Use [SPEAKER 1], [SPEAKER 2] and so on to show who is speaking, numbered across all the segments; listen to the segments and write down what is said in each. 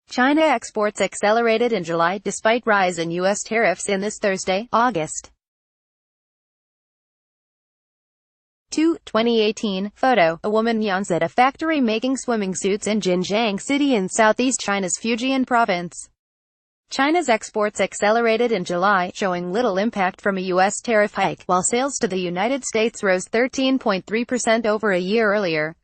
[SPEAKER 1] China exports accelerated in July despite rise in U.S. tariffs in this Thursday, August 2, 2018. Photo. A woman yawns at a factory making swimming suits in Xinjiang City in southeast China's Fujian province. China's exports accelerated in July, showing little impact from a U.S. tariff hike, while sales to the United States rose 13.3% over a year earlier.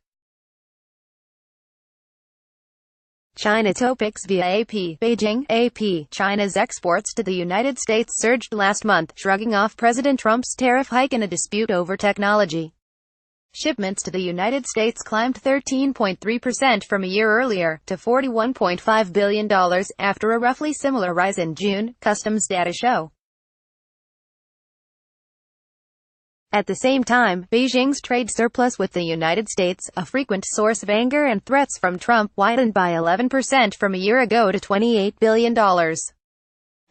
[SPEAKER 1] China topics via AP. Beijing, AP. China's exports to the United States surged last month, shrugging off President Trump's tariff hike in a dispute over technology. Shipments to the United States climbed 13.3% from a year earlier, to $41.5 billion, after a roughly similar rise in June, customs data show. At the same time, Beijing's trade surplus with the United States, a frequent source of anger and threats from Trump, widened by 11% from a year ago to $28 billion.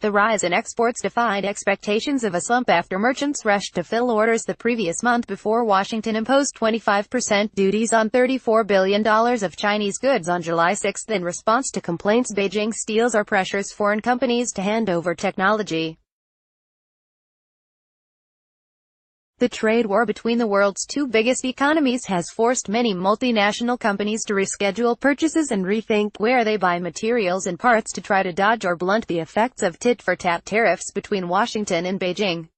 [SPEAKER 1] The rise in exports defied expectations of a slump after merchants rushed to fill orders the previous month before Washington imposed 25% duties on $34 billion of Chinese goods on July 6 in response to complaints Beijing steals or pressures foreign companies to hand over technology. The trade war between the world's two biggest economies has forced many multinational companies to reschedule purchases and rethink where they buy materials and parts to try to dodge or blunt the effects of tit-for-tat tariffs between Washington and Beijing.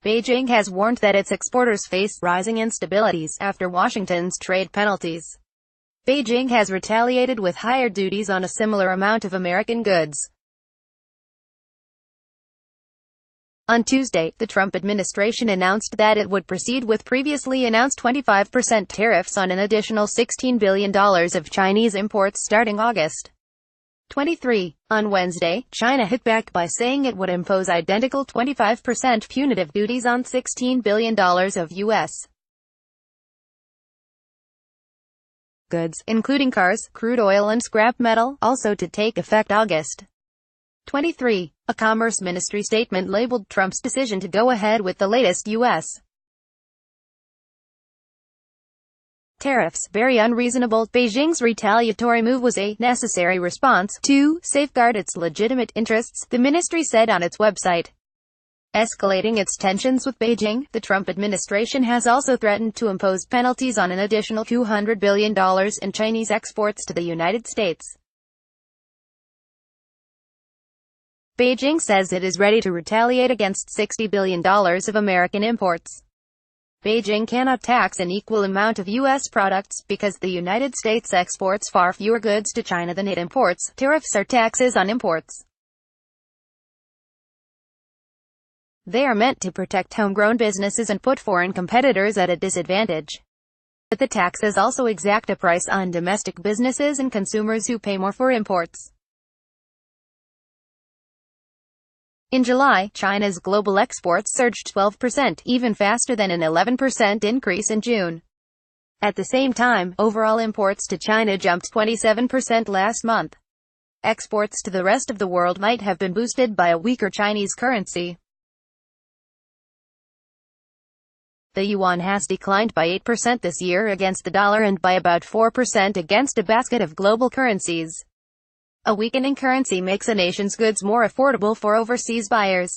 [SPEAKER 1] Beijing has warned that its exporters face rising instabilities after Washington's trade penalties. Beijing has retaliated with higher duties on a similar amount of American goods. On Tuesday, the Trump administration announced that it would proceed with previously announced 25% tariffs on an additional $16 billion of Chinese imports starting August 23. On Wednesday, China hit back by saying it would impose identical 25% punitive duties on $16 billion of U.S. goods, including cars, crude oil and scrap metal, also to take effect August 23. A Commerce Ministry statement labeled Trump's decision to go ahead with the latest U.S. tariffs very unreasonable. Beijing's retaliatory move was a necessary response to safeguard its legitimate interests, the ministry said on its website. Escalating its tensions with Beijing, the Trump administration has also threatened to impose penalties on an additional $200 billion in Chinese exports to the United States. Beijing says it is ready to retaliate against $60 billion of American imports. Beijing cannot tax an equal amount of U.S. products, because the United States exports far fewer goods to China than it imports. Tariffs are taxes on imports. They are meant to protect homegrown businesses and put foreign competitors at a disadvantage. But the taxes also exact a price on domestic businesses and consumers who pay more for imports. In July, China's global exports surged 12%, even faster than an 11% increase in June. At the same time, overall imports to China jumped 27% last month. Exports to the rest of the world might have been boosted by a weaker Chinese currency. The yuan has declined by 8% this year against the dollar and by about 4% against a basket of global currencies. A weakening currency makes a nation's goods more affordable for overseas buyers.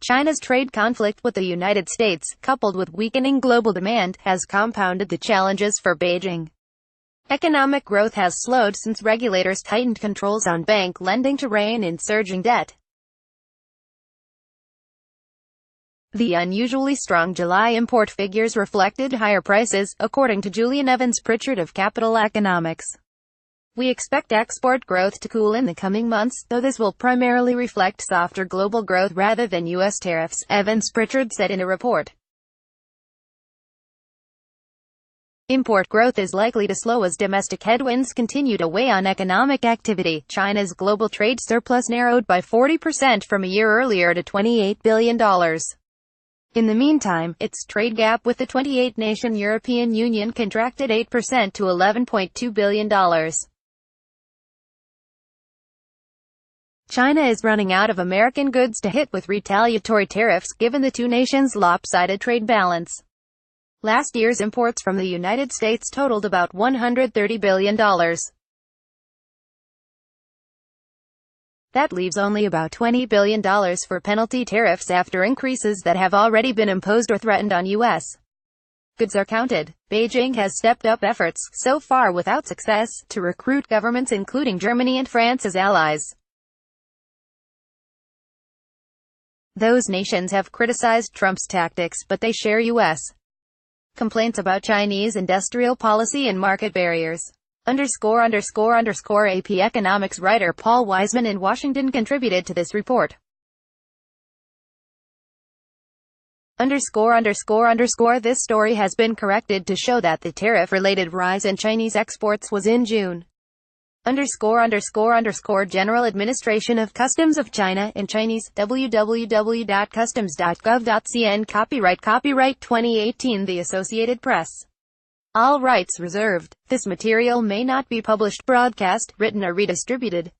[SPEAKER 1] China's trade conflict with the United States, coupled with weakening global demand, has compounded the challenges for Beijing. Economic growth has slowed since regulators tightened controls on bank lending to rein in surging debt. The unusually strong July import figures reflected higher prices, according to Julian Evans-Pritchard of Capital Economics. We expect export growth to cool in the coming months, though this will primarily reflect softer global growth rather than U.S. tariffs, Evans-Pritchard said in a report. Import growth is likely to slow as domestic headwinds continue to weigh on economic activity. China's global trade surplus narrowed by 40% from a year earlier to $28 billion. In the meantime, its trade gap with the 28-nation European Union contracted 8% to $11.2 billion. China is running out of American goods to hit with retaliatory tariffs, given the two nations' lopsided trade balance. Last year's imports from the United States totaled about $130 billion. That leaves only about $20 billion for penalty tariffs after increases that have already been imposed or threatened on U.S. goods are counted. Beijing has stepped up efforts, so far without success, to recruit governments including Germany and France as allies. Those nations have criticized Trump's tactics, but they share U.S. complaints about Chinese industrial policy and market barriers. AP economics writer Paul Wiseman in Washington contributed to this report. This story has been corrected to show that the tariff-related rise in Chinese exports was in June. General Administration of Customs of China in Chinese, www.customs.gov.cn. Copyright 2018 The Associated Press. All rights reserved. This material may not be published, broadcast, written or redistributed.